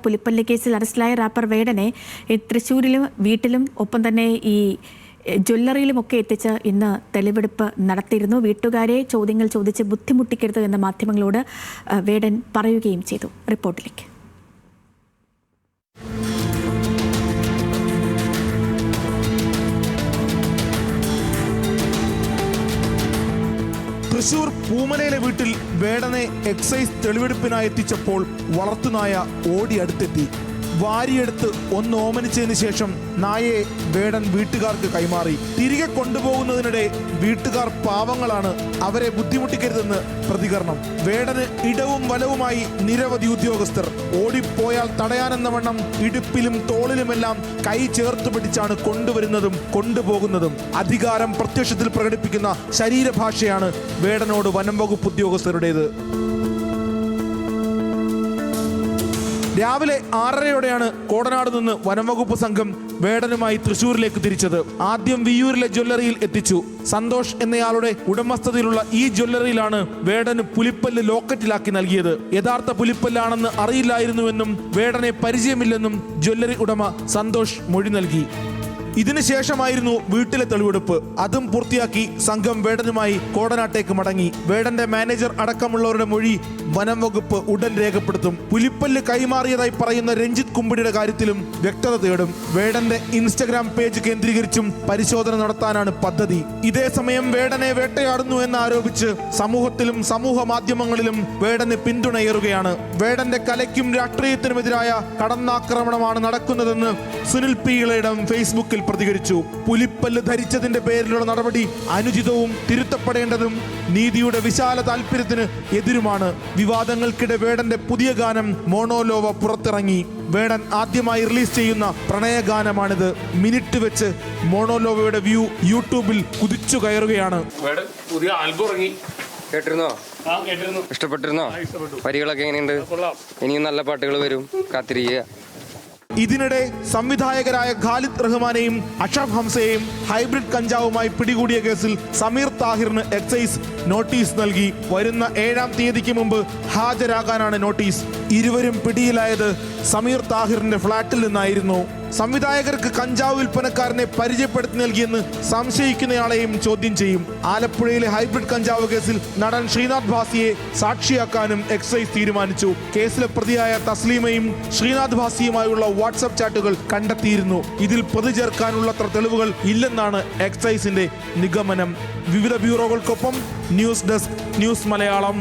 പുലിപ്പള്ളി കേസിൽ അറസ്റ്റിലായ റാപ്പർ വേടനെ തൃശ്ശൂരിലും വീട്ടിലും ഒപ്പം തന്നെ ഈ ജ്വല്ലറിയിലുമൊക്കെ എത്തിച്ച് ഇന്ന് തെളിവെടുപ്പ് നടത്തിയിരുന്നു. വീട്ടുകാരെ ചോദ്യങ്ങൾ ചോദിച്ച് ബുദ്ധിമുട്ടിക്കരുത് എന്ന് മാധ്യമങ്ങളോട് വേടൻ പറയുകയും ചെയ്തു. റിപ്പോർട്ടിലേക്ക്. തൃശൂർ പൂമലയിലെ വീട്ടിൽ വേടനെ എക്സൈസ് തെളിവെടുപ്പിനായി എത്തിച്ചപ്പോൾ വളർത്തുനായ ഓടി അടുത്തെത്തി. വാരിയെടുത്ത് ഒന്ന് ഓമനിച്ചതിന് ശേഷം നായയെ വേടൻ വീട്ടുകാർക്ക് കൈമാറി. തിരികെ കൊണ്ടുപോകുന്നതിനിടെ വീട്ടുകാർ പാവങ്ങളാണ്, അവരെ ബുദ്ധിമുട്ടിക്കരുതെന്ന് പ്രതികരണം. വേടന് ഇടവും വലവുമായി നിരവധി ഉദ്യോഗസ്ഥർ. ഓടിപ്പോയാൽ തടയാനെന്ന വണ്ണം ഇടുപ്പിലും തോളിലുമെല്ലാം കൈ ചേർത്ത് പിടിച്ചാണ് കൊണ്ടുവരുന്നതും കൊണ്ടുപോകുന്നതും. അധികാരം പ്രത്യക്ഷത്തിൽ പ്രകടിപ്പിക്കുന്ന ശരീരഭാഷയാണ് വേടനോട് വനം വകുപ്പ് ഉദ്യോഗസ്ഥരുടേത്. രാവിലെ 6:30യോടെയാണ് കോടനാട് നിന്ന് വനംവകുപ്പ് സംഘം വേടനുമായി തൃശ്ശൂരിലേക്ക് തിരിച്ചത്. ആദ്യം വിയ്യൂരിലെ ജ്വല്ലറിയിൽ എത്തിച്ചു. സന്തോഷ് എന്നയാളുടെ ഉടമസ്ഥതയിലുള്ള ഈ ജ്വല്ലറിയിലാണ് വേടന് പുലിപ്പല്ല് ലോക്കറ്റിലാക്കി നൽകിയത്. യഥാർത്ഥ പുലിപ്പല്ലാണെന്ന് അറിയില്ലായിരുന്നുവെന്നും വേടനെ പരിചയമില്ലെന്നും ജ്വല്ലറി ഉടമ സന്തോഷ് മൊഴി നൽകി. ഇതിനുശേഷമായിരുന്നു വീട്ടിലെ തെളിവെടുപ്പ്. അതും പൂർത്തിയാക്കി സംഘം വേടനുമായി കോടനാട്ടേക്ക് മടങ്ങി. വേടന്റെ മാനേജർ അടക്കമുള്ളവരുടെ മൊഴി വനം വകുപ്പ് ഉടൻ രേഖപ്പെടുത്തും. പുലിപ്പല്ല് കൈമാറിയതായി പറയുന്ന രഞ്ജിത്ത് കുമ്പിടിയുടെ കാര്യത്തിലും വ്യക്തത തേടും. വേടന്റെ ഇൻസ്റ്റഗ്രാം പേജ് കേന്ദ്രീകരിച്ചും പരിശോധന നടത്താനാണ് പദ്ധതി. ഇതേസമയം വേടനെ വേട്ടയാടുന്നു എന്നാരോപിച്ച് സമൂഹത്തിലും സമൂഹ മാധ്യമങ്ങളിലും വേടന് പിന്തുണയേറുകയാണ്. വേടന്റെ കലയ്ക്കും രാഷ്ട്രീയത്തിനുമെതിരായ കടന്നാക്രമണമാണ് നടക്കുന്നതെന്ന് സുനിൽ പി ഇളയിടം ഫേസ്ബുക്കിൽ പ്രതികരിച്ചു. പുലിപ്പല്ല് ധരിച്ചതിന്റെ പേരിലുള്ള നടപടി അനുചിതവും തിരുത്തപ്പെടേണ്ടതും നീതിയുടെ വിശാല താല്പര്യത്തിന് എതിരുമാണ്. വിവാദങ്ങൾക്കിടെ വേടന്റെ പുതിയ ഗാനം മോണോലോവ പുറത്തിറങ്ങി. വേടൻ ആദ്യമായി റിലീസ് ചെയ്യുന്ന പ്രണയഗാനമാണിത്. മിനിറ്റ് വെച്ച് മോണോലോവയുടെ വ്യൂ യൂട്യൂബിൽ കുതിച്ചു കയറുകയാണ്. പുതിയ ആൽബം ഇറങ്ങി, കേട്ടിരുന്നോ? ഇഷ്ടപ്പെട്ടിരുന്നോ? വരികളൊക്കെ എങ്ങനെയുണ്ട്? ഇനിയും നല്ല പാട്ടുകൾ വരും, കാത്തിരിക്കുക. ഇതിനിടെ സംവിധായകരായ ഖാലിദ് റഹ്മാനെയും അഷറഫ് ഹംസയെയും ഹൈബ്രിഡ് കഞ്ചാവുമായി പിടികൂടിയ കേസിൽ സമീർ താഹിറിന് എക്സൈസ് നോട്ടീസ് നൽകി. വരുന്ന 7-ാം തീയതിക്ക് മുമ്പ് ഹാജരാകാനാണ് നോട്ടീസ്. ഇരുവരും പിടിയിലായത് സമീർ താഹിറിന്റെ ഫ്ളാറ്റിൽ നിന്നായിരുന്നു. സംവിധായകർക്ക് കഞ്ചാവ് വിൽപ്പനക്കാരനെ പരിചയപ്പെടുത്തി നൽകിയെന്ന് സംശയിക്കുന്നയാളെയും ചോദ്യം ചെയ്യും. ആലപ്പുഴയിലെ ഹൈബ്രിഡ് കഞ്ചാവ് കേസിൽ നടൻ ശ്രീനാഥ് ഭാസിയെ സാക്ഷിയാക്കാനും എക്സൈസ് തീരുമാനിച്ചു. കേസിലെ പ്രതിയായ തസ്ലീമയും ശ്രീനാഥ് ഭാസിയുമായുള്ള വാട്സ്ആപ്പ് ചാറ്റുകൾ കണ്ടെത്തിയിരുന്നു. ഇതിൽ പ്രതി ചേർക്കാനുള്ളത്ര തെളിവുകൾ ഇല്ലെന്നാണ് എക്സൈസിന്റെ നിഗമനം. വിവിധ ബ്യൂറോകൾക്കൊപ്പം ന്യൂസ് ഡെസ്ക്, ന്യൂസ് മലയാളം.